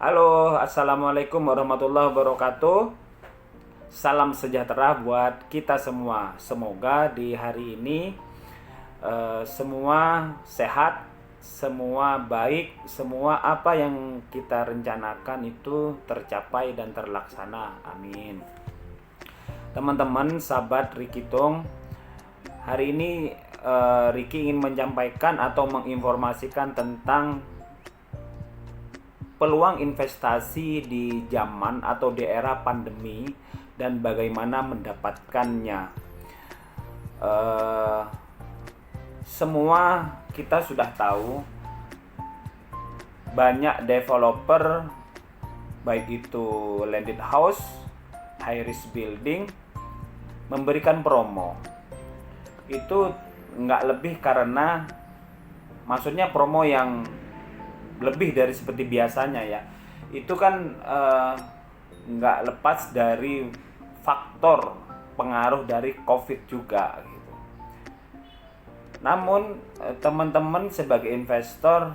Halo, assalamualaikum warahmatullahi wabarakatuh. Salam sejahtera buat kita semua. Semoga di hari ini semua sehat, semua baik, semua apa yang kita rencanakan itu tercapai dan terlaksana. Amin. Teman-teman, sahabat Ricky Tong, hari ini Ricky ingin menyampaikan atau menginformasikan tentang peluang investasi di zaman atau di era pandemi dan bagaimana mendapatkannya. Semua kita sudah tahu banyak developer, baik itu landed house, high risk building, memberikan promo. Itu nggak lebih karena maksudnya promo yang lebih dari seperti biasanya ya. Itu kan nggak lepas dari faktor pengaruh dari COVID juga gitu. Namun teman-teman sebagai investor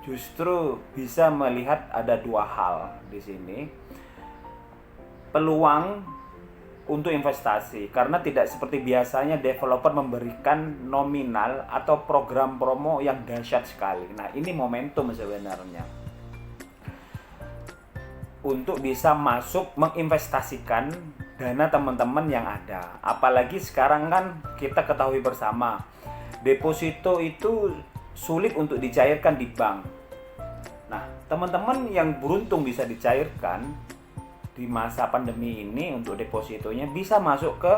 justru bisa melihat ada dua hal di sini. Peluang untuk investasi, karena tidak seperti biasanya developer memberikan nominal atau program promo yang dahsyat sekali. Nah, ini momentum sebenarnya untuk bisa masuk menginvestasikan dana teman-teman yang ada. Apalagi sekarang kan kita ketahui bersama, deposito itu sulit untuk dicairkan di bank. Nah, teman-teman yang beruntung bisa dicairkan di masa pandemi ini untuk depositonya bisa masuk ke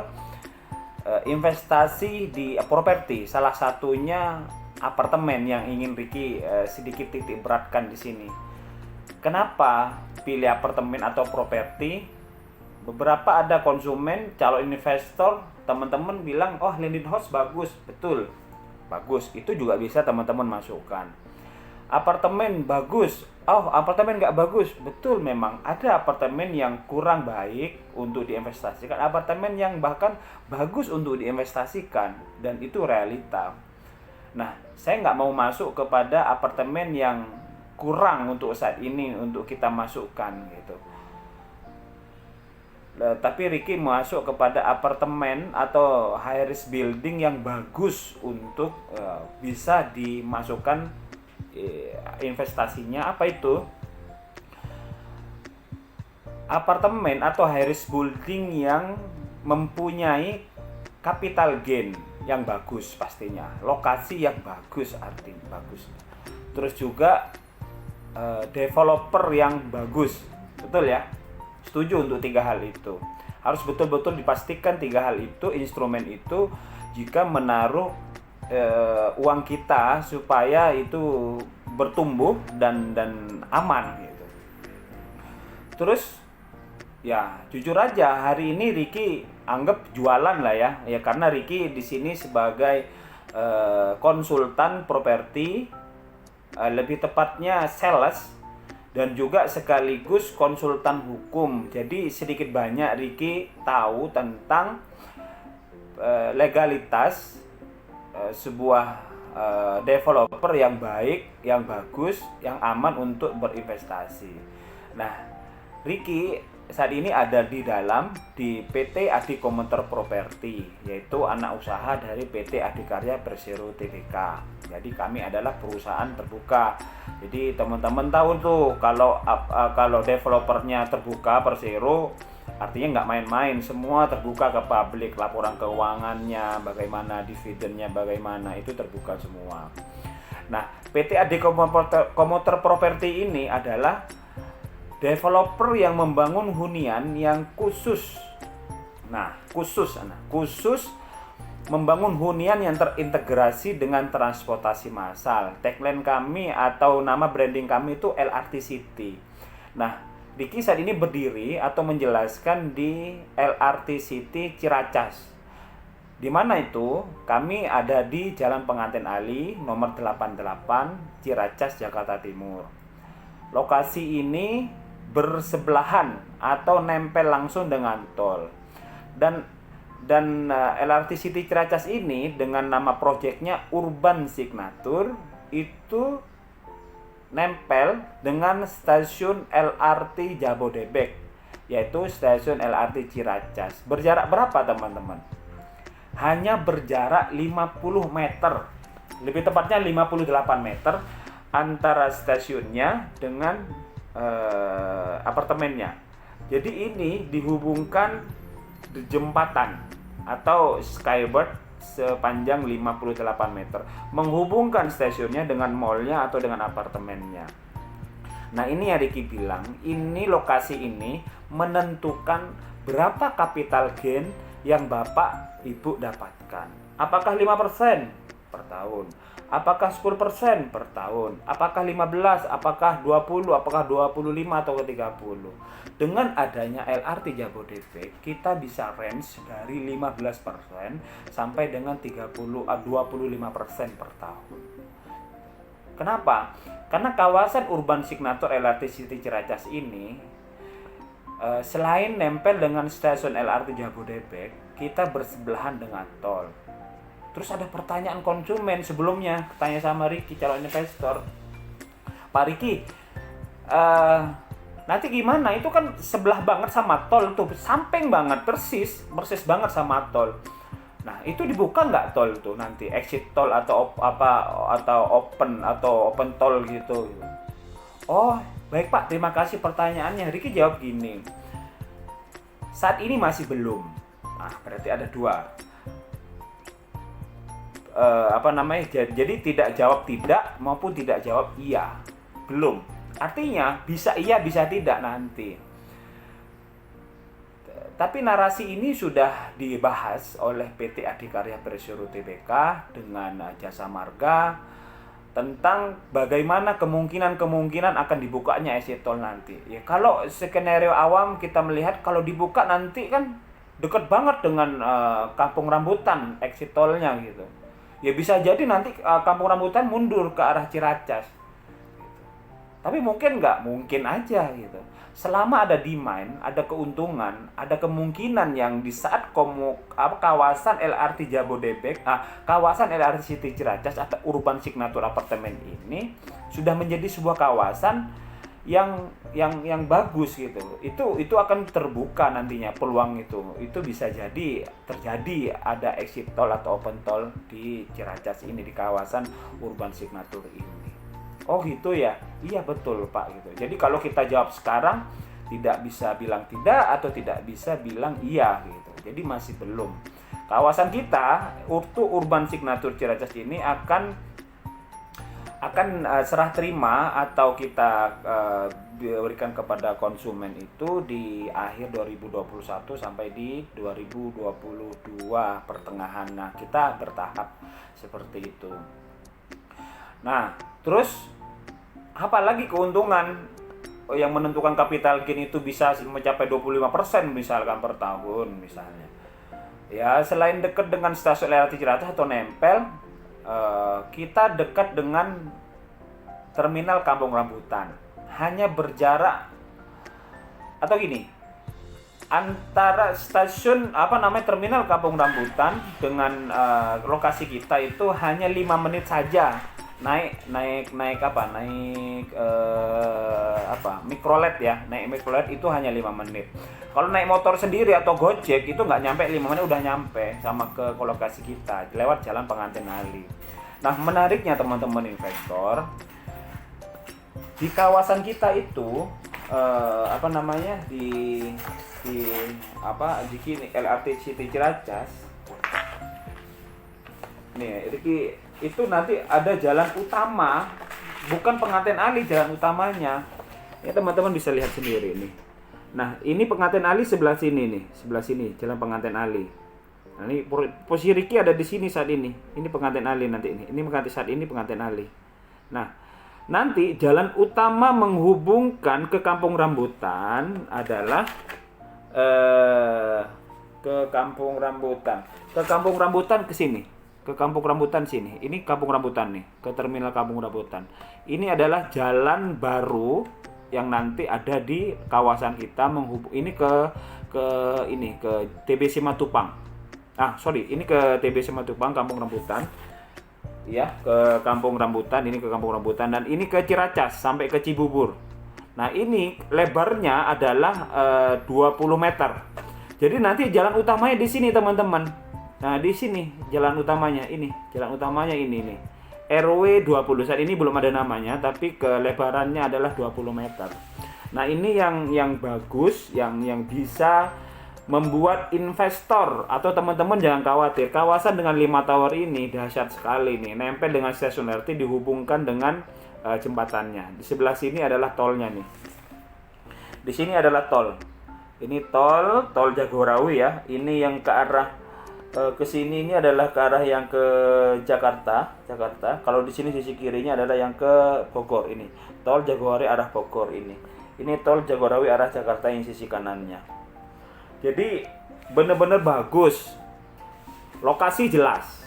investasi di properti, salah satunya apartemen yang ingin Ricky sedikit titik beratkan di sini. Kenapa pilih apartemen atau properti? Beberapa ada konsumen, calon investor, teman-teman bilang, oh landed house bagus, betul, bagus. Itu juga bisa teman-teman masukkan. Apartemen bagus, oh apartemen nggak bagus, betul, memang ada apartemen yang kurang baik untuk diinvestasikan, apartemen yang bahkan bagus untuk diinvestasikan, dan itu realita. Nah, saya nggak mau masuk kepada apartemen yang kurang untuk saat ini untuk kita masukkan gitu. Tapi Ricky masuk kepada apartemen atau high risk building yang bagus untuk bisa dimasukkan investasinya. Apa itu? Apartemen atau high risk building yang mempunyai capital gain yang bagus pastinya, lokasi yang bagus, artinya bagus. Terus juga developer yang bagus, betul ya? Setuju untuk tiga hal itu. Harus betul-betul dipastikan tiga hal itu, instrumen itu jika menaruh uang kita supaya itu bertumbuh dan aman gitu. Terus ya jujur aja hari ini Ricky anggap jualan lah ya karena Ricky di sini sebagai konsultan properti, lebih tepatnya sales, dan juga sekaligus konsultan hukum. Jadi sedikit banyak Ricky tahu tentang legalitas sebuah developer yang baik, yang bagus, yang aman untuk berinvestasi. Nah, Ricky saat ini ada di PT Adi Komuter Property, yaitu anak usaha dari PT Adikarya Persero Tbk. Jadi kami adalah perusahaan terbuka. Jadi teman-teman tahu tuh kalau developernya terbuka Persero, artinya nggak main-main, semua terbuka ke publik, laporan keuangannya, bagaimana dividennya, bagaimana itu terbuka semua. Nah, PT Adi Komuter Property ini adalah developer yang membangun hunian yang khusus. Khusus membangun hunian yang terintegrasi dengan transportasi massal. Tagline kami atau nama branding kami itu LRT City. Nah, Ricky saat ini berdiri atau menjelaskan di LRT City Ciracas. Di mana itu? Kami ada di Jalan Pengantin Ali nomor 88 Ciracas, Jakarta Timur. Lokasi ini bersebelahan atau nempel langsung dengan tol. Dan LRT City Ciracas ini dengan nama proyeknya Urban Signature itu nempel dengan stasiun LRT Jabodebek, yaitu stasiun LRT Ciracas. Berjarak berapa teman-teman? Hanya berjarak 50 meter, lebih tepatnya 58 meter antara stasiunnya dengan apartemennya. Jadi ini dihubungkan jembatan atau skybird sepanjang 58 meter, menghubungkan stasiunnya dengan mallnya atau dengan apartemennya. Nah ini yang Ricky bilang, ini lokasi ini menentukan berapa capital gain yang Bapak Ibu dapatkan. Apakah 5% per tahun? Apakah 10% per tahun? Apakah 15? Apakah 20? Apakah 25 atau 30? Dengan adanya LRT Jabodebek, kita bisa range dari 15% sampai dengan 25% per tahun. Kenapa? Karena kawasan urban signature LRT City Ciracas ini selain nempel dengan stasiun LRT Jabodebek, kita bersebelahan dengan tol. Terus ada pertanyaan konsumen sebelumnya, tanya sama Ricky calon investor, Pak Ricky, nanti gimana? Itu kan sebelah banget sama tol tuh, samping banget, persis banget sama tol. Nah itu dibuka nggak tol tuh nanti, exit tol atau open tol gitu? Oh baik Pak, terima kasih pertanyaannya. Ricky jawab gini, saat ini masih belum. Nah berarti ada dua. Jadi tidak jawab tidak maupun tidak jawab iya, belum. Artinya bisa iya bisa tidak nanti. Tapi narasi ini sudah dibahas oleh PT Adikarya Persero Tbk dengan Jasa Marga tentang bagaimana kemungkinan akan dibukanya exit tol nanti. Ya kalau skenario awam kita melihat kalau dibuka nanti kan dekat banget dengan Kampung Rambutan exit tolnya gitu. Ya bisa jadi nanti Kampung Rambutan mundur ke arah Ciracas. Tapi mungkin nggak, mungkin aja gitu. Selama ada demand, ada keuntungan, ada kemungkinan yang di saat kawasan LRT Jabodebek, kawasan LRT City Ciracas atau urban signature apartemen ini sudah menjadi sebuah kawasan yang bagus gitu. Itu akan terbuka nantinya peluang itu bisa jadi terjadi ada exit tol atau open tol di Ciracas ini, di kawasan urban signature ini. Oh gitu ya, iya betul Pak gitu. Jadi kalau kita jawab sekarang tidak bisa bilang tidak atau tidak bisa bilang iya gitu. Jadi masih belum. Kawasan kita urban signature Ciracas ini akan serah terima atau kita berikan kepada konsumen itu di akhir 2021 sampai di 2022 pertengahan. Nah, kita bertahap seperti itu. Nah, terus apalagi keuntungan yang menentukan capital gain itu bisa mencapai 25% misalkan per tahun misalnya. Ya, selain dekat dengan stasiun LRT Ciracas atau nempel, kita dekat dengan terminal Kampung Rambutan. Hanya berjarak atau gini, antara stasiun terminal Kampung Rambutan dengan lokasi kita itu hanya 5 menit saja. Naik mikrolet ya. Naik mikrolet itu hanya 5 menit. Kalau naik motor sendiri atau Gojek itu nggak nyampe 5 menit udah nyampe sama ke lokasi kita lewat jalan Pengantin Ali. Nah, menariknya teman-teman investor, di kawasan kita itu di LRT City Ciracas. Nih, itu nanti ada jalan utama, bukan Pengantin Ali jalan utamanya. Ya teman-teman bisa lihat sendiri nih. Nah, ini Pengantin Ali sebelah sini nih, sebelah sini jalan Pengantin Ali. Nah, ini posisi Ricky ada di sini saat ini. Ini Pengantin Ali nanti ini. Ini Pengantin Ali. Nah, nanti jalan utama menghubungkan ke Kampung Rambutan adalah ke Kampung Rambutan ke sini. Ke Kampung Rambutan sini. Ini Kampung Rambutan nih, ke terminal Kampung Rambutan. Ini adalah jalan baru yang nanti ada di kawasan kita ini ke TBC Matupang. Ini ke TBC Matupang Kampung Rambutan. ya ke Kampung Rambutan, ini ke Kampung Rambutan, dan ini ke Ciracas sampai ke Cibubur. Nah ini lebarnya adalah 20 meter. Jadi nanti jalan utamanya di sini teman-teman. Nah di sini jalan utamanya ini, nih. RW 20. Saat ini belum ada namanya, tapi kelebarannya adalah 20 meter. Nah ini yang bagus, yang bisa membuat investor atau teman-teman jangan khawatir. Kawasan dengan 5 tower ini dahsyat sekali nih. Nempel dengan stasiun LRT, dihubungkan dengan jembatannya. Di sebelah sini adalah tolnya nih. Di sini adalah tol. Ini tol Jagorawi ya. Ini yang ke arah ke sini, ini adalah ke arah yang ke Jakarta. Kalau di sini sisi kirinya adalah yang ke Bogor ini. Tol Jagorawi arah Bogor ini. Ini tol Jagorawi arah Jakarta yang sisi kanannya. Jadi bener-bener bagus. Lokasi jelas.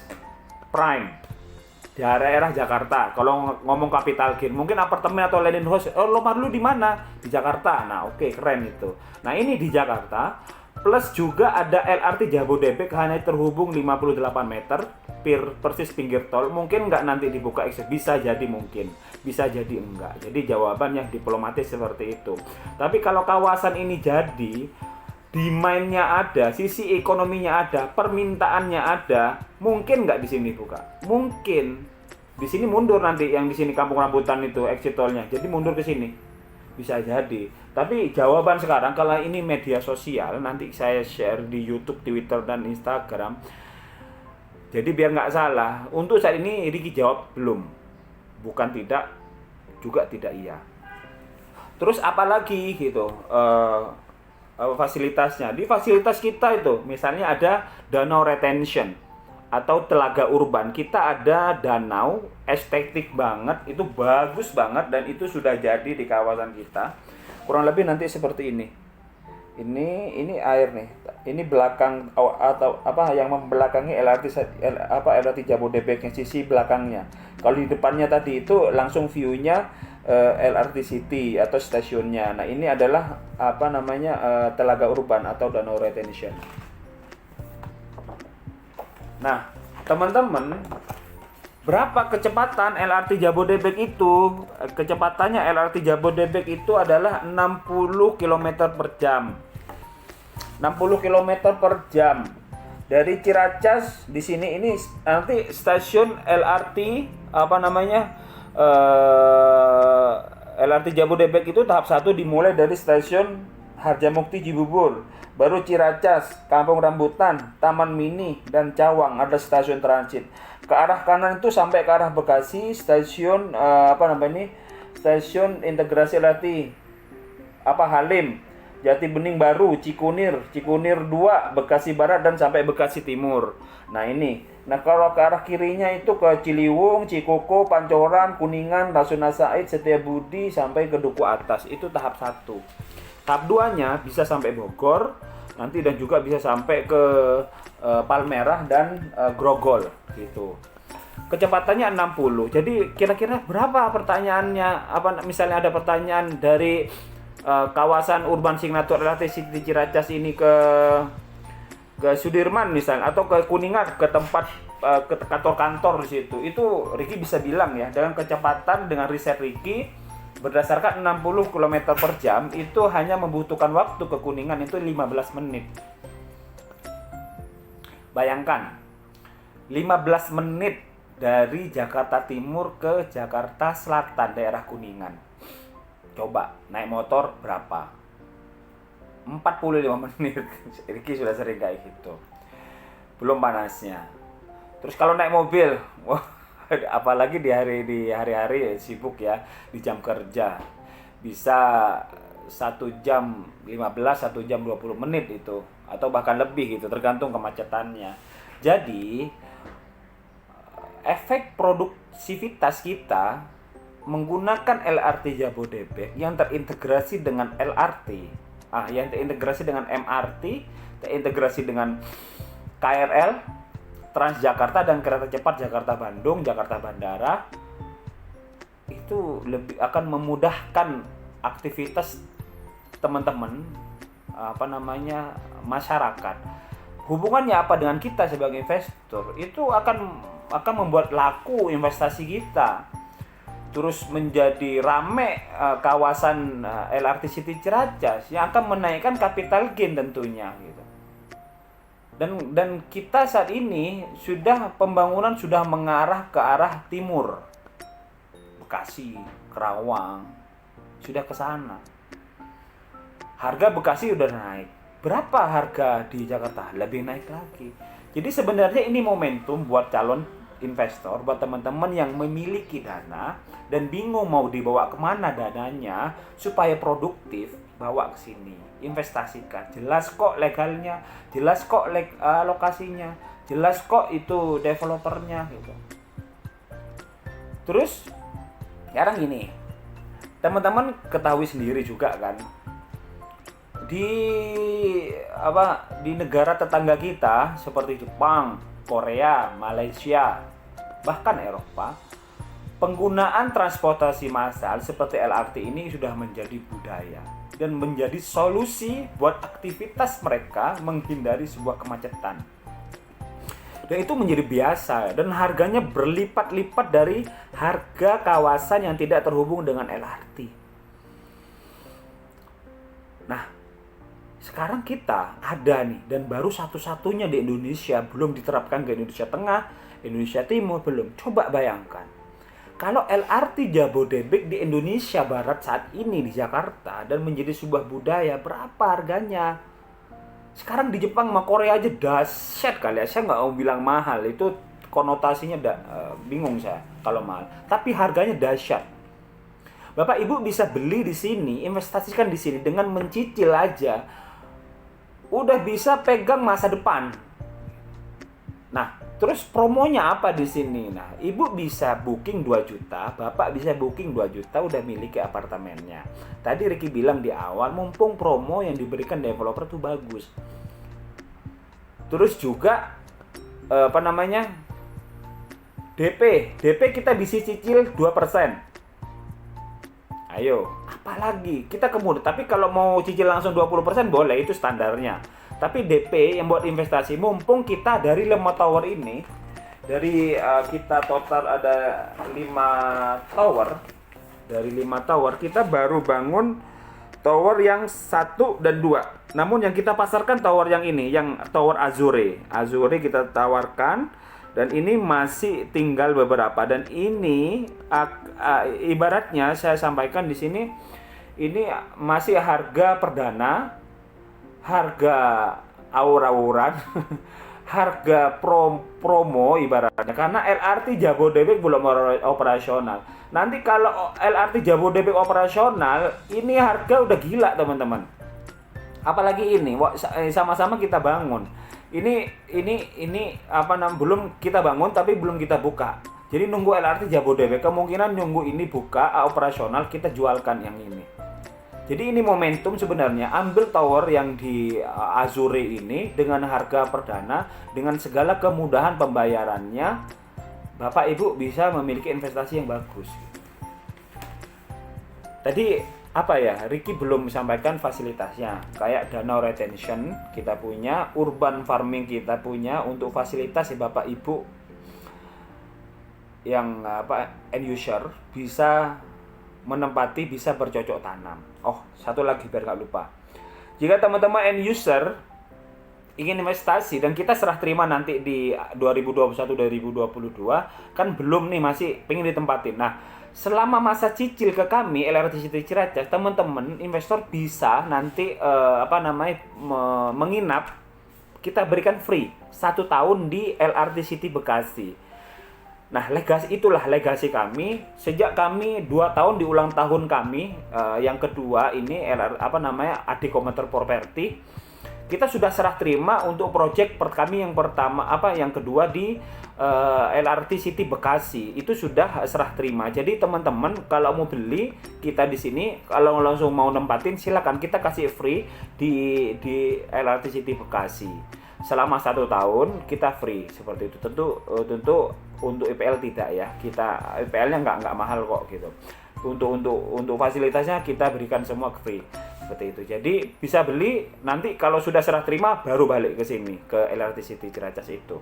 Prime. Di daerah Jakarta. Kalau ngomong capital gain, mungkin apartemen atau landing house, rumah lu di mana? Di Jakarta. Nah, oke, keren itu. Nah, ini di Jakarta. Plus juga ada LRT Jabodebek, hanya terhubung 58 meter, persis pinggir tol. Mungkin nggak nanti dibuka akses, bisa jadi mungkin, bisa jadi enggak. Jadi jawaban yang diplomatis seperti itu. Tapi kalau kawasan ini jadi, demand-nya ada, sisi ekonominya ada, permintaannya ada, mungkin nggak di sini buka. Mungkin di sini mundur nanti, yang di sini Kampung Rambutan itu exit tolnya. Jadi mundur ke sini. Bisa jadi. Tapi jawaban sekarang, kalau ini media sosial, nanti saya share di YouTube, Twitter, dan Instagram. Jadi biar nggak salah, untuk saat ini Ricky jawab belum. Bukan tidak, juga tidak iya. Terus apalagi gitu, fasilitasnya. Di fasilitas kita itu, misalnya ada danau retention atau telaga urban. Kita ada danau estetik banget, itu bagus banget, dan itu sudah jadi di kawasan kita. Kurang lebih nanti seperti ini. Ini air nih. Ini belakang atau apa yang membelakangi LRT Jabodebek yang sisi belakangnya. Kalau di depannya tadi itu langsung view-nya LRT City atau stasiunnya. Nah, ini adalah telaga urban atau danau retention. Nah, teman-teman, berapa kecepatan LRT Jabodebek itu? Kecepatannya LRT Jabodebek itu adalah 60 km per jam. 60 km per jam. Dari Ciracas di sini, ini nanti stasiun LRT LRT Jabodebek itu tahap 1 dimulai dari stasiun Harjamukti Cibubur, baru Ciracas, Kampung Rambutan, Taman Mini, dan Cawang ada stasiun transit. Ke arah kanan itu sampai ke arah Bekasi, stasiun stasiun integrasi LRT Halim, Jati Bening Baru, Cikunir 2, Bekasi Barat, dan sampai Bekasi Timur. Nah ini. Nah kalau ke arah kirinya itu ke Ciliwung, Cikoko, Pancoran, Kuningan, Rasuna Said, Setiabudi, sampai ke Duku Atas. Itu tahap 1. Tahap 2-nya bisa sampai Bogor nanti, dan juga bisa sampai ke Palmerah dan Grogol gitu. Kecepatannya 60. Jadi kira-kira berapa pertanyaannya? Misalnya ada pertanyaan dari kawasan urban signature LRT City Ciracas ini ke Sudirman misalnya, atau ke Kuningan, ke tempat ke kantor-kantor di situ. Itu Ricky bisa bilang ya, dengan kecepatan, dengan riset Ricky berdasarkan 60 km per jam itu hanya membutuhkan waktu ke Kuningan itu 15 menit. Bayangkan 15 menit dari Jakarta Timur ke Jakarta Selatan, daerah Kuningan. Coba naik motor berapa? 45 menit. Ricky sudah sering kayak gitu. Belum panasnya. Terus kalau naik mobil, wah, apalagi di hari-hari sibuk ya, di jam kerja, bisa 1 jam 15, 1 jam 20 menit itu, atau bahkan lebih gitu, tergantung kemacetannya. Jadi efek produktivitas kita menggunakan LRT Jabodebek yang terintegrasi dengan LRT, yang terintegrasi dengan MRT, terintegrasi dengan KRL, Transjakarta, dan kereta cepat Jakarta Bandung, Jakarta Bandara, itu lebih akan memudahkan aktivitas teman-teman masyarakat. Hubungannya apa dengan kita sebagai investor? Itu akan akan membuat laku investasi kita. Terus menjadi rame kawasan LRT City Ciracas yang akan menaikkan capital gain tentunya gitu. Dan kita saat ini pembangunan sudah mengarah ke arah timur. Bekasi, Kerawang sudah ke sana. Harga Bekasi udah naik. Berapa harga di Jakarta? Lebih naik lagi. Jadi sebenarnya ini momentum buat calon investor, buat teman-teman yang memiliki dana dan bingung mau dibawa kemana dananya supaya produktif, bawa ke sini, investasikan. Jelas kok legalnya, jelas kok lokasinya, jelas kok itu developernya gitu. Terus sekarang gini, teman-teman ketahui sendiri juga kan, di negara tetangga kita seperti Jepang, Korea, Malaysia, bahkan Eropa, penggunaan transportasi massal seperti LRT ini sudah menjadi budaya dan menjadi solusi buat aktivitas mereka menghindari sebuah kemacetan. Dan itu menjadi biasa dan harganya berlipat-lipat dari harga kawasan yang tidak terhubung dengan LRT. Nah, sekarang kita ada nih, dan baru satu-satunya di Indonesia, belum diterapkan ke Indonesia Tengah, Indonesia Timur belum. Coba bayangkan, kalau LRT Jabodebek di Indonesia Barat saat ini di Jakarta dan menjadi sebuah budaya, berapa harganya? Sekarang di Jepang sama Korea aja dahsyat kali ya. Saya nggak mau bilang mahal, itu konotasinya bingung saya kalau mahal. Tapi harganya dahsyat. Bapak Ibu bisa beli di sini, investasikan di sini dengan mencicil aja. Udah bisa pegang masa depan. Nah, terus promonya apa di sini? Nah, Ibu bisa booking 2 juta, Bapak bisa booking 2 juta udah miliki apartemennya. Tadi Ricky bilang di awal, mumpung promo yang diberikan developer tuh bagus. Terus juga DP kita bisa cicil 2%. Ayo, apalagi kita kemudian. Tapi kalau mau cicil langsung 20% boleh, itu standarnya. Tapi DP yang buat investasi, mumpung kita dari 5 tower ini, kita total ada 5 tower. Dari 5 tower kita baru bangun tower yang 1 dan 2. Namun yang kita pasarkan tower yang ini, yang tower Azure kita tawarkan, dan ini masih tinggal beberapa. Dan ini ibaratnya saya sampaikan di sini, ini masih harga perdana, harga aur-auran, harga promo ibaratnya, karena LRT Jabodebek belum operasional. Nanti kalau LRT Jabodebek operasional, ini harga udah gila teman-teman. Apalagi ini sama-sama kita bangun. Ini belum kita bangun tapi belum kita buka. Jadi nunggu LRT Jabodebek, kemungkinan nunggu ini buka operasional, kita jualkan yang ini. Jadi ini momentum sebenarnya, ambil tower yang di Azure ini dengan harga perdana, dengan segala kemudahan pembayarannya, Bapak Ibu bisa memiliki investasi yang bagus. Tadi Ricky belum sampaikan fasilitasnya, kayak danau retention kita punya, urban farming kita punya untuk fasilitas Bapak Ibu yang end user bisa menempati, bisa bercocok tanam. Oh, satu lagi biar nggak lupa. Jika teman-teman end user ingin investasi dan kita serah terima nanti di 2021-2022, kan belum nih, masih pengen ditempatin. Nah, selama masa cicil ke kami LRT City Ciracas, teman-teman investor bisa nanti menginap, kita berikan free 1 tahun di LRT City Bekasi. Nah, itulah legasi kami sejak kami 2 tahun di ulang tahun kami yang kedua ini Adi Komuter Property. Kita sudah serah terima untuk proyek kami yang kedua di LRT City Bekasi. Itu sudah serah terima. Jadi teman-teman kalau mau beli kita di sini, kalau langsung mau nempatin silakan, kita kasih free di LRT City Bekasi. Selama 1 tahun kita free seperti itu. Tentu untuk IPL tidak ya, kita IPL-nya nggak mahal kok gitu. Untuk fasilitasnya kita berikan semua free seperti itu. Jadi bisa beli, nanti kalau sudah serah terima baru balik ke sini ke LRT City Ciracas itu.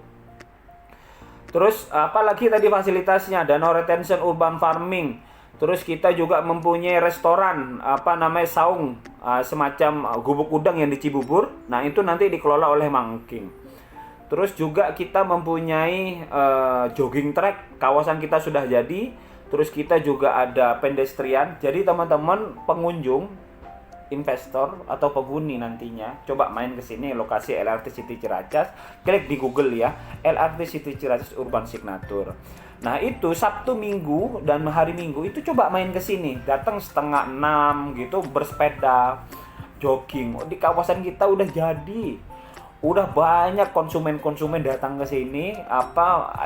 Terus apalagi tadi fasilitasnya, ada no retention urban farming. Terus kita juga mempunyai restoran saung, semacam gubuk udang yang di Cibubur. Nah, itu nanti dikelola oleh Mangking. Terus juga kita mempunyai jogging track, kawasan kita sudah jadi. Terus kita juga ada pedestrian. Jadi teman-teman pengunjung, investor atau penghuni nantinya coba main ke sini, lokasi LRT City Ciracas, klik di Google ya, LRT City Ciracas Urban Signature. Nah, itu Sabtu Minggu dan hari Minggu itu coba main ke sini, datang 5:30 gitu, bersepeda, jogging. Di kawasan kita udah jadi. Udah banyak konsumen-konsumen datang ke sini,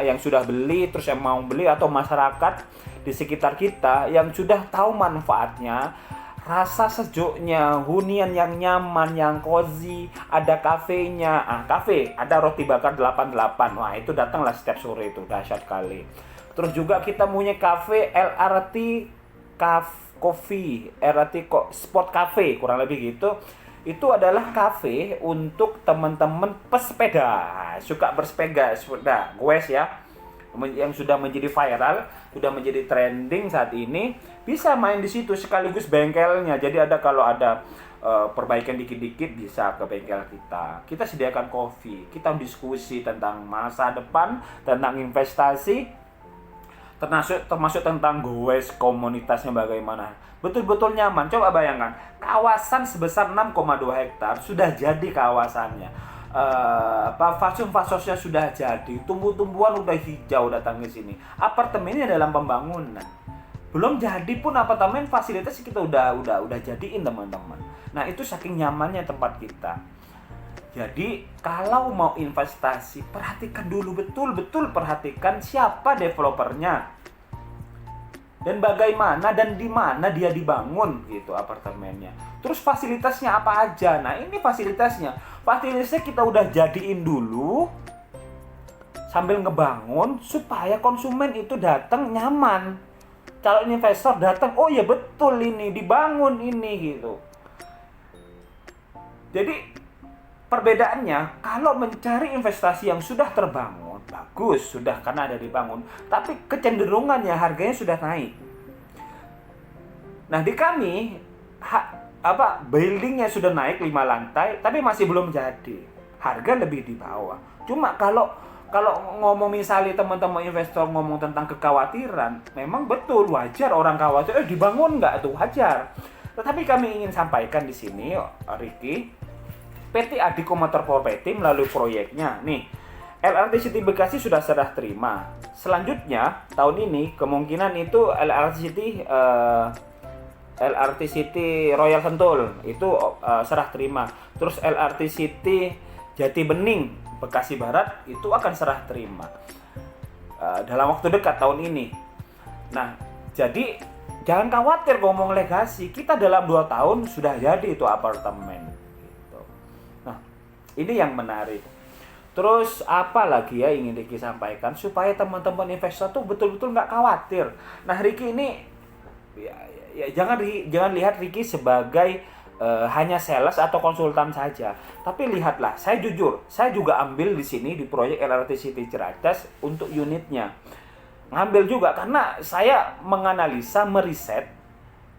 yang sudah beli, terus yang mau beli, atau masyarakat di sekitar kita yang sudah tahu manfaatnya. Rasa sejuknya, hunian yang nyaman, yang cozy, ada kafenya. Kafe, ada roti bakar 88. Wah, itu datanglah setiap sore, itu dahsyat kali. Terus juga kita punya kafe LRT Coffee, Spot Cafe, kurang lebih gitu. Itu adalah kafe untuk teman-teman pesepeda, suka bersepeda, goes ya, yang sudah menjadi viral, sudah menjadi trending saat ini, bisa main di situ sekaligus bengkelnya. Jadi kalau ada perbaikan dikit-dikit bisa ke bengkel kita. Kita sediakan kopi, kita diskusi tentang masa depan, tentang investasi, termasuk tentang goes, komunitasnya bagaimana. Betul-betul nyaman. Coba bayangkan, kawasan sebesar 6,2 hektar sudah jadi kawasannya. Fasum-fasosnya sudah jadi, tumbuh-tumbuhan udah hijau datang ke sini. Apartemennya dalam pembangunan. Belum jadi pun apartemen, fasilitas kita udah jadiin, teman-teman. Nah, itu saking nyamannya tempat kita. Jadi, kalau mau investasi, perhatikan dulu betul-betul, perhatikan siapa developernya. Dan bagaimana dan di mana dia dibangun gitu apartemennya. Terus fasilitasnya apa aja. Nah, ini fasilitasnya. Fasilitasnya kita udah jadiin dulu sambil ngebangun supaya konsumen itu datang nyaman. Calon investor datang, oh ya betul ini dibangun ini gitu. Jadi perbedaannya, kalau mencari investasi yang sudah terbangun, bagus, sudah karena ada dibangun, tapi kecenderungannya harganya sudah naik. Nah, di kami buildingnya sudah naik 5 lantai, tapi masih belum jadi. Harga lebih di bawah. Cuma kalau ngomong misalnya teman-teman investor ngomong tentang kekhawatiran, memang betul, wajar orang khawatir, dibangun nggak tuh, wajar. Tetapi kami ingin sampaikan di sini, Ricky, PT Adiko Motor Property melalui proyeknya nih, LRT City Bekasi sudah serah terima. Selanjutnya tahun ini kemungkinan itu LRT City Royal Sentul itu serah terima. Terus LRT City Jati Bening Bekasi Barat itu akan serah terima dalam waktu dekat tahun ini. Nah, jadi jangan khawatir ngomong legasi, kita dalam 2 tahun sudah jadi itu apartemen. Ini yang menarik. Terus apa lagi ya ingin Ricky sampaikan supaya teman-teman investor tuh betul-betul nggak khawatir. Nah, Ricky ini ya jangan lihat Ricky sebagai hanya sales atau konsultan saja. Tapi lihatlah, saya jujur, saya juga ambil di sini di proyek LRT City Ciracas untuk unitnya. Ngambil juga karena saya menganalisa, meriset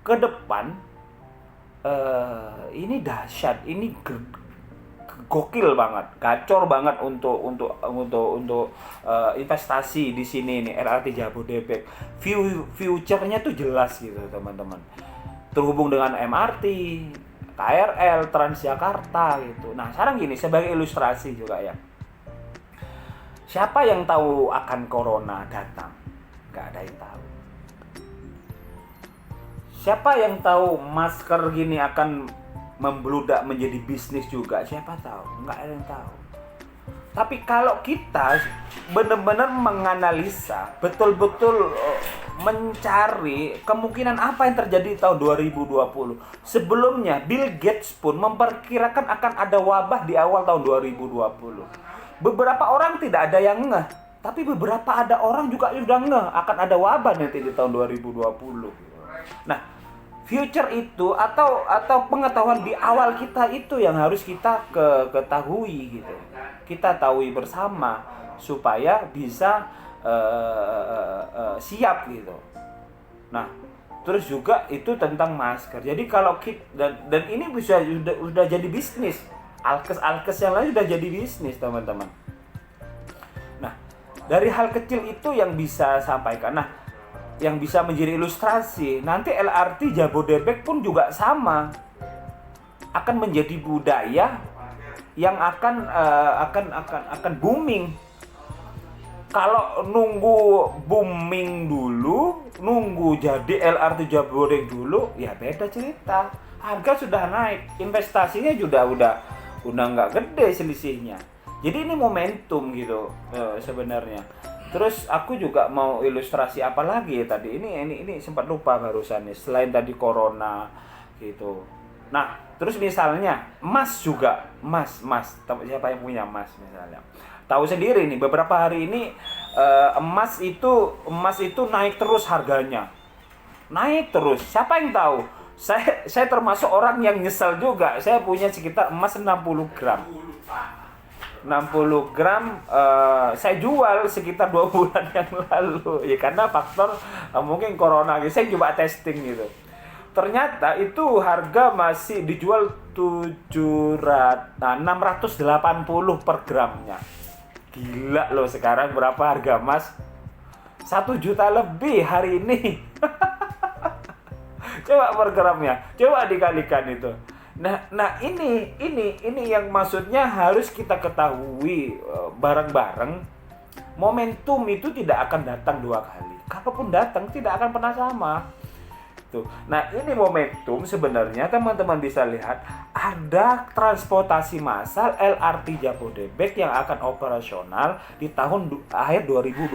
ke depan ini dahsyat, ini gokil banget, gacor banget untuk investasi di sini nih, LRT Jabodebek. Future-nya tuh jelas gitu, teman-teman. Terhubung dengan MRT, KRL, Transjakarta gitu. Nah, sekarang gini, sebagai ilustrasi juga ya. Siapa yang tahu akan corona datang? Gak ada yang tahu. Siapa yang tahu masker gini akan membludak menjadi bisnis juga? Siapa tahu? Nggak ada yang tahu. Tapi kalau kita benar-benar menganalisa, betul-betul mencari kemungkinan apa yang terjadi di tahun 2020. Sebelumnya Bill Gates pun memperkirakan akan ada wabah di awal tahun 2020. Beberapa orang tidak ada yang ngeh, tapi beberapa ada orang juga sudah ngeh akan ada wabah nanti di tahun 2020. Nah, future itu atau pengetahuan di awal kita itu yang harus kita ketahui gitu. Kita tahu bersama supaya bisa siap gitu. Nah, terus juga itu tentang masker. Jadi kalau kita dan ini bisa udah jadi bisnis. Alkes yang lain sudah jadi bisnis, teman-teman. Nah, dari hal kecil itu yang bisa sampaikan. Nah, yang bisa menjadi ilustrasi, nanti LRT Jabodebek pun juga sama. Akan menjadi budaya yang akan booming. Kalau nunggu booming dulu, nunggu jadi LRT Jabodebek dulu, ya beda cerita. Harga sudah naik, investasinya udah nggak gede selisihnya. Jadi ini momentum gitu sebenarnya. Terus aku juga mau ilustrasi apa lagi ya tadi? Ini sempat lupa barusan nih. Selain tadi corona gitu. Nah, terus misalnya emas juga, emas. Siapa yang punya emas misalnya? Tahu sendiri nih, beberapa hari ini emas itu naik terus harganya. Naik terus. Siapa yang tahu? Saya termasuk orang yang nyesel juga. Saya punya sekitar emas 60 gram. 60 gram saya jual sekitar 2 bulan yang lalu. Ya karena faktor mungkin corona. Saya coba testing gitu. Ternyata itu harga masih dijual 680 per gramnya. Gila loh, sekarang berapa harga emas? 1 juta lebih hari ini. Coba per gramnya, coba dikalikan itu. Nah ini yang maksudnya harus kita ketahui bareng-bareng. Momentum itu tidak akan datang 2 kali. Kalaupun datang tidak akan pernah sama. Tuh. Nah ini momentum sebenarnya teman-teman bisa lihat ada transportasi massal LRT Jabodebek yang akan operasional di tahun akhir 2021.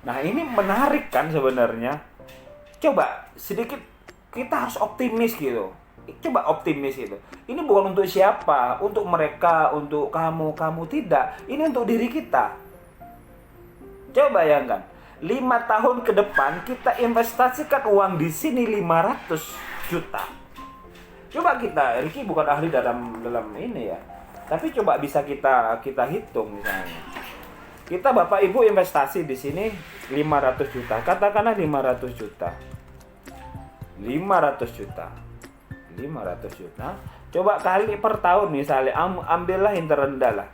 Nah ini menarik kan sebenarnya. Coba sedikit kita harus optimis gitu. Coba optimis gitu. Ini bukan untuk siapa, untuk mereka, untuk kamu tidak. Ini untuk diri kita. Coba bayangkan. 5 tahun ke depan kita investasikan uang di sini 500 juta. Coba Ricky bukan ahli dalam ini ya. Tapi coba bisa kita hitung misalnya. Kita Bapak Ibu investasi di sini 500 juta. Katakanlah 500 juta. 500 juta. Coba kali per tahun misalnya, ambillah yang terendah lah.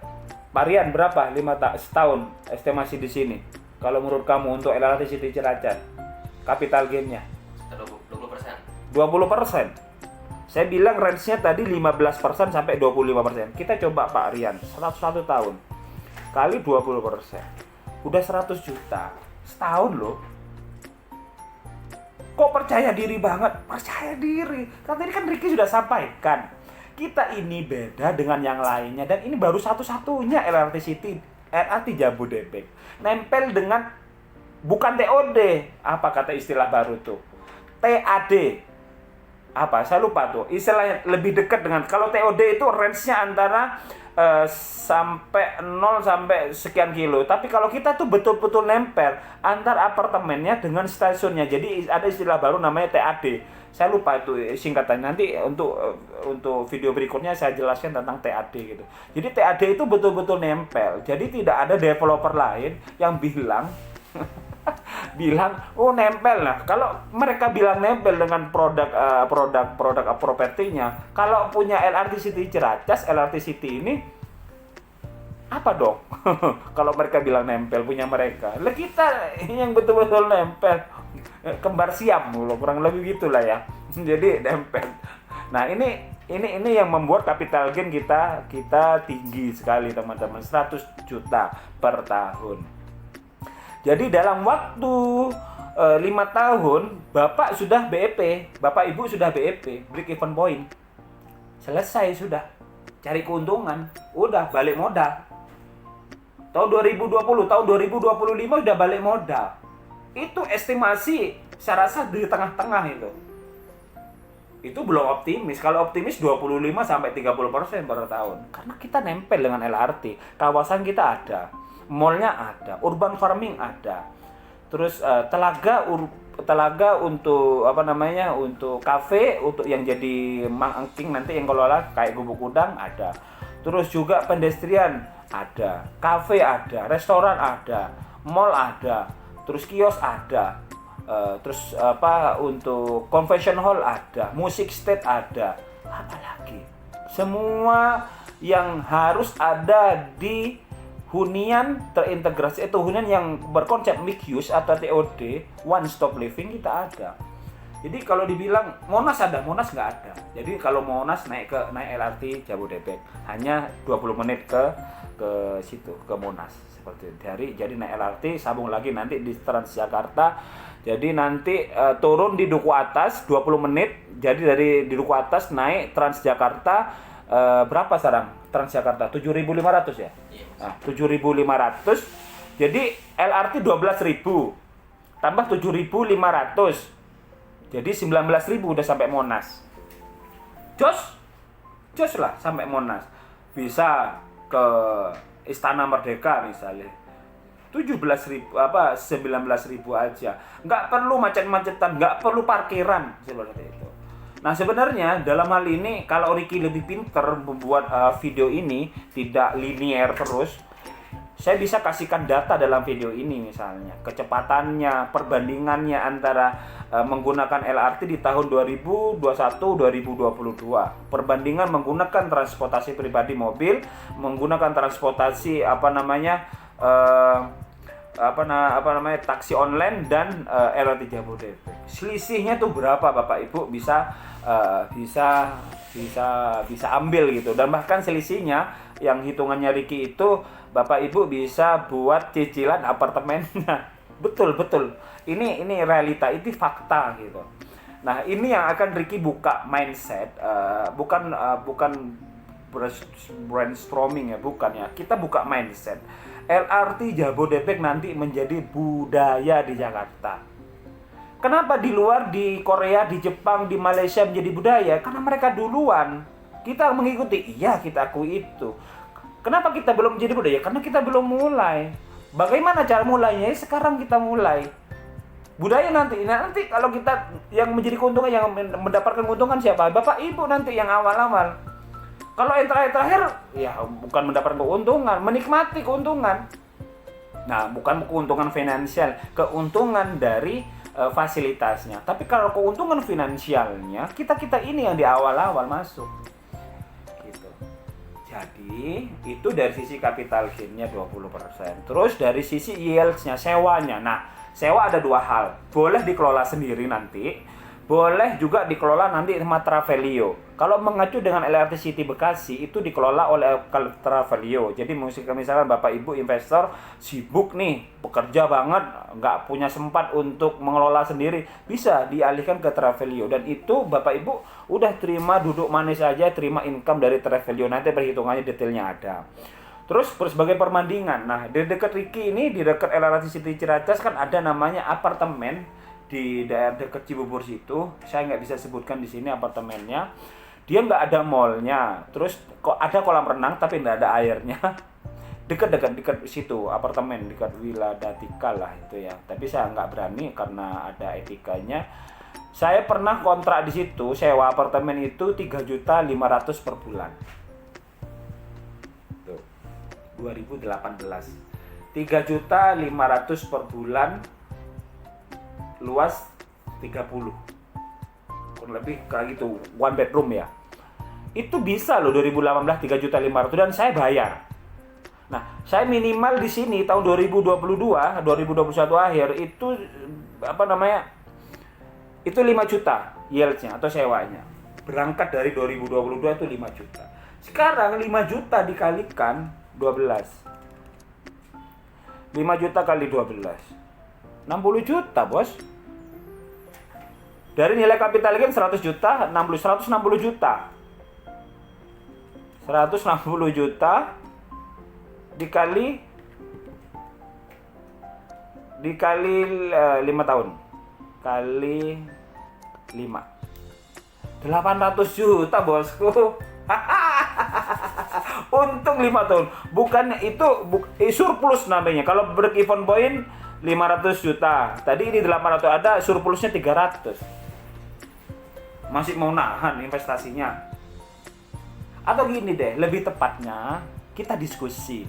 Varian berapa? Setahun estimasi di sini. Kalau menurut kamu untuk LRT City Ciracas, capital gain-nya 20%. Saya bilang range-nya tadi 15% sampai 25%. Kita coba Pak Rian, 101 tahun kali 20%. Udah 100 juta. Setahun loh. Kok percaya diri banget? Percaya diri. Tadi kan Ricky sudah sampaikan. Kita ini beda dengan yang lainnya. Dan ini baru satu-satunya LRT Jabodebek. Nempel dengan bukan TOD. Apa kata istilah baru tuh? TAD. Apa? Saya lupa tuh. Istilahnya lebih dekat dengan, kalau TOD itu range-nya antara sampai 0 sampai sekian kilo. Tapi kalau kita tuh betul-betul nempel antar apartemennya dengan stasiunnya. Jadi ada istilah baru namanya TAD. Saya lupa itu singkatannya. Nanti untuk video berikutnya saya jelaskan tentang TAD gitu. Jadi TAD itu betul-betul nempel. Jadi tidak ada developer lain yang bilang oh nempel. Nah, kalau mereka bilang nempel dengan produk propertinya, kalau punya LRT City Ciracas, LRT City ini apa dong? Kalau mereka bilang nempel punya mereka. Lah kita yang betul-betul nempel. Kembar siam loh, kurang lebih gitulah ya. Jadi nempel. Nah, ini yang membuat capital gain kita tinggi sekali teman-teman, 100 juta per tahun. Jadi dalam waktu 5 tahun Bapak sudah BEP, Bapak Ibu sudah BEP, break even point. Selesai sudah. Cari keuntungan, udah balik modal. Tahun 2020, tahun 2025 sudah balik modal. Itu estimasi saya rasa di tengah-tengah itu. Itu belum optimis. Kalau optimis 25 sampai 30% per tahun. Karena kita nempel dengan LRT. Kawasan kita ada, mall-nya ada, urban farming ada. Terus telaga untuk untuk kafe, untuk yang jadi mangking nanti yang kelola kayak Gubuk Udang ada. Terus juga pedestrian ada, kafe ada, restoran ada, mall ada, terus kios ada, terus untuk convention hall ada, musik stage ada, apalagi semua yang harus ada di hunian terintegrasi itu hunian yang berkonsep mixed use atau TOD, one stop living kita ada. Jadi kalau dibilang Monas ada, Monas nggak ada. Jadi kalau Monas naik LRT Jabodebek hanya 20 menit ke situ, ke Monas seperti itu. Jadi naik LRT sambung lagi nanti di Transjakarta. Jadi nanti turun di Duku Atas 20 menit. Jadi dari di Duku Atas naik Transjakarta berapa sekarang? Transjakarta 7.500 ya? Nah, 7.500. Jadi LRT 12.000 tambah 7.500. Jadi 19.000 udah sampai Monas. Jos lah sampai Monas. Bisa ke Istana Merdeka misalnya. 17.000 19.000 aja. Nggak perlu macet-macetan, nggak perlu parkiran seperti itu. Nah, sebenarnya dalam hal ini kalau Ricky lebih pinter membuat video ini tidak linear terus, saya bisa kasihkan data dalam video ini misalnya kecepatannya, perbandingannya antara menggunakan LRT di tahun 2021-2022, perbandingan menggunakan transportasi pribadi mobil, menggunakan transportasi taksi online dan LRT Jabodebek. Selisihnya tuh berapa Bapak Ibu bisa ambil gitu, dan bahkan selisihnya yang hitungannya Ricky itu Bapak Ibu bisa buat cicilan apartemennya. Betul. Ini realita, itu fakta gitu. Nah, ini yang akan Ricky buka mindset, bukan brainstorming ya, bukan ya. Kita buka mindset. LRT Jabodebek nanti menjadi budaya di Jakarta. Kenapa di luar, di Korea, di Jepang, di Malaysia menjadi budaya? Karena mereka duluan. Kita mengikuti, iya kita akui itu. Kenapa kita belum menjadi budaya? Karena kita belum mulai. Bagaimana cara mulainya? Sekarang kita mulai. Budaya nanti kalau kita yang menjadi keuntungan, yang mendapatkan keuntungan siapa? Bapak Ibu nanti yang awal-awal. Kalau yang terakhir, ya bukan mendapatkan keuntungan, menikmati keuntungan. Nah, bukan keuntungan finansial, keuntungan dari fasilitasnya. Tapi kalau keuntungan finansialnya, kita ini yang di awal-awal masuk. Jadi, itu dari sisi capital gain-nya 20%. Terus dari sisi yields-nya, sewanya. Nah, sewa ada dua hal. Boleh dikelola sendiri nanti, boleh juga dikelola nanti sama Travelio. Kalau mengacu dengan LRT City Bekasi, itu dikelola oleh Travelio. Jadi misalkan Bapak Ibu investor sibuk nih, bekerja banget, nggak punya sempat untuk mengelola sendiri, bisa dialihkan ke Travelio. Dan itu Bapak Ibu udah terima duduk manis aja, terima income dari Travelio. Nanti perhitungannya detailnya ada. Terus sebagai perbandingan, nah di dekat Ricky ini, di dekat LRT City Ciracas kan ada namanya apartemen di daerah dekat Cibubur situ. Saya nggak bisa sebutkan di sini apartemennya. Dia nggak ada mallnya, terus kok ada kolam renang tapi nggak ada airnya. Dekat situ apartemen, dekat Villa Datika lah itu ya. Tapi saya nggak berani karena ada etikanya. Saya pernah kontrak di situ, sewa apartemen itu 3.500.000 per bulan. Tuh, 2018. 3.500.000 per bulan, luas 30. Kurang lebih kayak gitu, one bedroom ya. Itu bisa loh 2018 3.500.000 dan saya bayar. Nah, saya minimal di sini tahun 2021 akhir itu itu 5 juta yield-nya atau sewanya. Berangkat dari 2022 itu 5 juta. Sekarang 5 juta dikalikan 12. 5 juta kali 12. 60 juta, Bos. Dari nilai capital gain 100 juta, 160 juta. 160 juta dikali 5 tahun. Kali 5. 800 juta, Bosku. Untung 5 tahun. Bukan itu surplus namanya. Kalau break even point 500 juta. Tadi ini 800, ada surplusnya 300. Masih mau nahan investasinya. Atau gini deh, lebih tepatnya kita diskusi.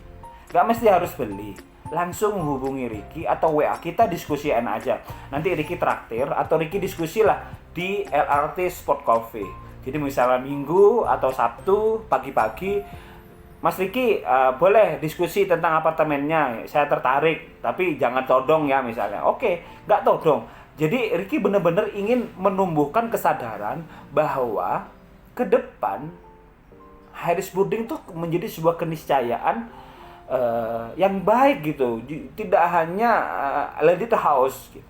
Gak mesti harus beli. Langsung hubungi Ricky atau WA, kita diskusiin aja. Nanti Ricky traktir atau Ricky diskusilah di LRT Sport Coffee. Jadi misalnya Minggu atau Sabtu pagi-pagi, Mas Ricky boleh diskusi tentang apartemennya, saya tertarik, tapi jangan todong ya misalnya. Oke, nggak todong. Jadi Ricky benar-benar ingin menumbuhkan kesadaran bahwa ke depan Harris Building itu menjadi sebuah keniscayaan yang baik gitu, tidak hanya landed house gitu.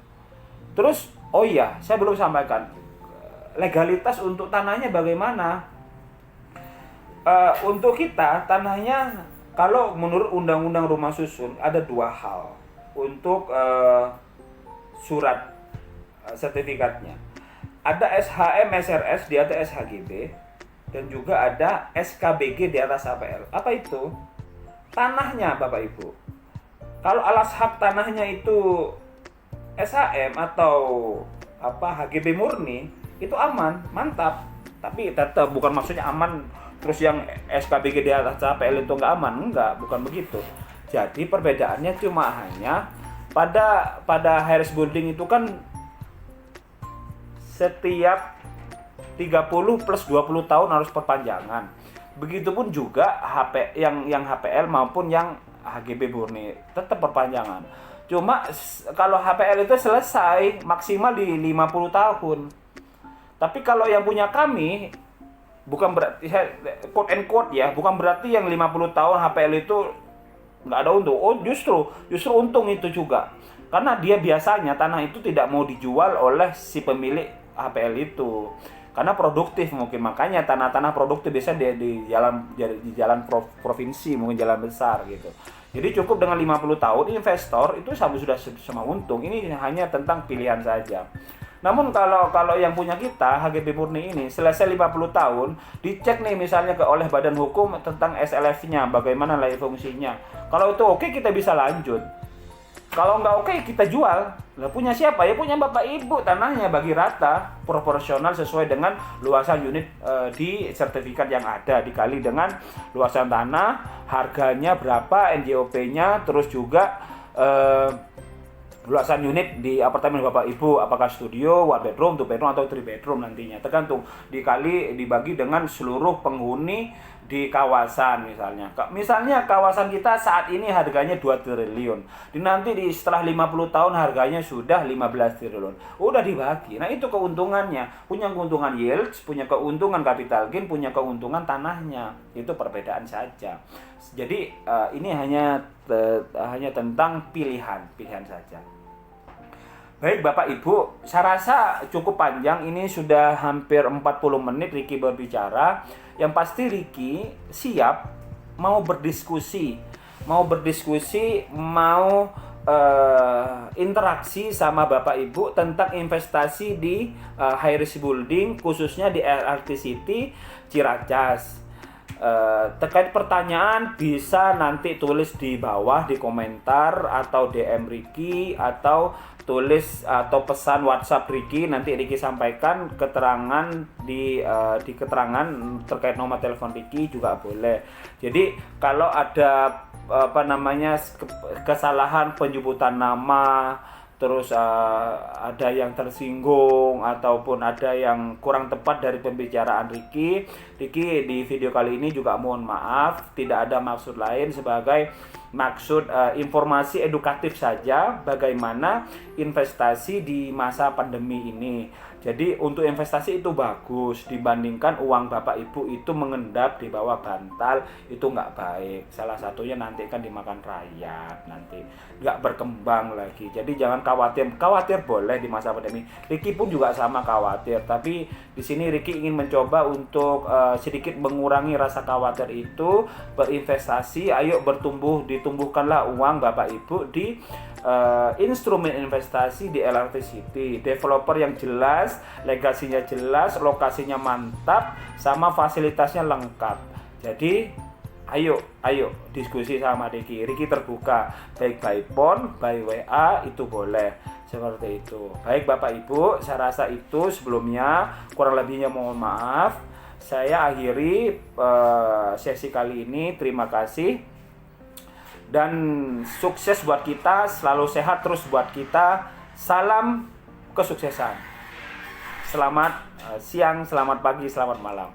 Terus oh iya, saya belum sampaikan legalitas untuk tanahnya bagaimana. Untuk kita tanahnya kalau menurut Undang-Undang Rumah Susun ada 2 hal untuk surat sertifikatnya. Ada SHM SRS di atas SHGB dan juga ada SKBG di atas APL. Apa itu? Tanahnya Bapak Ibu. Kalau alas hak tanahnya itu SHM atau HGB murni, itu aman, mantap. Tapi tetap bukan maksudnya aman terus yang SKBG di atas APL itu nggak aman, enggak, bukan begitu. Jadi perbedaannya cuma hanya pada Harris Building itu kan setiap 30 plus 20 tahun harus perpanjangan. Begitupun juga yang HPL maupun yang HGB murni tetap perpanjangan. Cuma kalau HPL itu selesai maksimal di 50 tahun. Tapi kalau yang punya kami bukan berarti quote and quote ya, bukan berarti yang 50 tahun HPL itu nggak ada untung. Oh, justru untung itu juga. Karena dia biasanya tanah itu tidak mau dijual oleh si pemilik HPL itu. Karena produktif mungkin, makanya tanah-tanah produktif biasanya di jalan provinsi, mungkin jalan besar gitu. Jadi cukup dengan 50 tahun investor itu sudah sama untung. Ini hanya tentang pilihan saja. Namun kalau yang punya kita HGB murni ini selesai 50 tahun, dicek nih misalnya oleh Badan Hukum tentang SLF-nya, bagaimana lagi fungsinya. Kalau itu oke, kita bisa lanjut. Kalau nggak oke, kita jual. Lah punya siapa? Ya punya Bapak Ibu, tanahnya bagi rata, proporsional sesuai dengan luasan unit di sertifikat yang ada, dikali dengan luasan tanah, harganya berapa, NJOP-nya, terus juga luasan unit di apartemen Bapak Ibu, apakah studio, 1 bedroom, 2 bedroom, atau 3 bedroom nantinya, tergantung, dibagi dengan seluruh penghuni di kawasan misalnya. Misalnya kawasan kita saat ini harganya 2 triliun. Nanti setelah 50 tahun harganya sudah 15 triliun. Udah dibagi. Nah, itu keuntungannya. Punya keuntungan yield, punya keuntungan capital gain, punya keuntungan tanahnya. Itu perbedaan saja. Jadi ini hanya tentang pilihan saja. Baik Bapak Ibu, saya rasa cukup panjang, ini sudah hampir 40 menit Ricky berbicara. Yang pasti Ricky siap mau berdiskusi, mau interaksi sama Bapak Ibu tentang investasi di Harris Building, khususnya di LRT City Ciracas. Terkait pertanyaan bisa nanti tulis di bawah di komentar atau DM Ricky, atau tulis atau pesan WhatsApp Ricky, nanti Ricky sampaikan keterangan di keterangan terkait nomor telepon Ricky juga boleh. Jadi kalau ada kesalahan penyebutan nama, terus ada yang tersinggung ataupun ada yang kurang tepat dari pembicaraan Ricky di video kali ini juga mohon maaf, tidak ada maksud lain, sebagai maksud informasi edukatif saja bagaimana investasi di masa pandemi ini. Jadi untuk investasi itu bagus dibandingkan uang Bapak Ibu itu mengendap di bawah bantal, itu nggak baik. Salah satunya nanti kan dimakan rayap, nanti nggak berkembang lagi. Jadi jangan khawatir boleh di masa pandemi. Ricky pun juga sama khawatir, tapi di sini Ricky ingin mencoba untuk sedikit mengurangi rasa khawatir itu. Berinvestasi, ayo ditumbuhkanlah uang Bapak Ibu di instrumen investasi di LRT City, developer yang jelas, legasinya jelas, lokasinya mantap, sama fasilitasnya lengkap. Jadi ayo diskusi sama Ricky terbuka, baik by phone, by WA itu boleh, seperti itu. Baik Bapak Ibu, saya rasa itu sebelumnya, kurang lebihnya mohon maaf. Saya akhiri sesi kali ini. Terima kasih dan sukses buat kita, selalu sehat terus buat kita. Salam kesuksesan. Selamat siang, selamat pagi, selamat malam.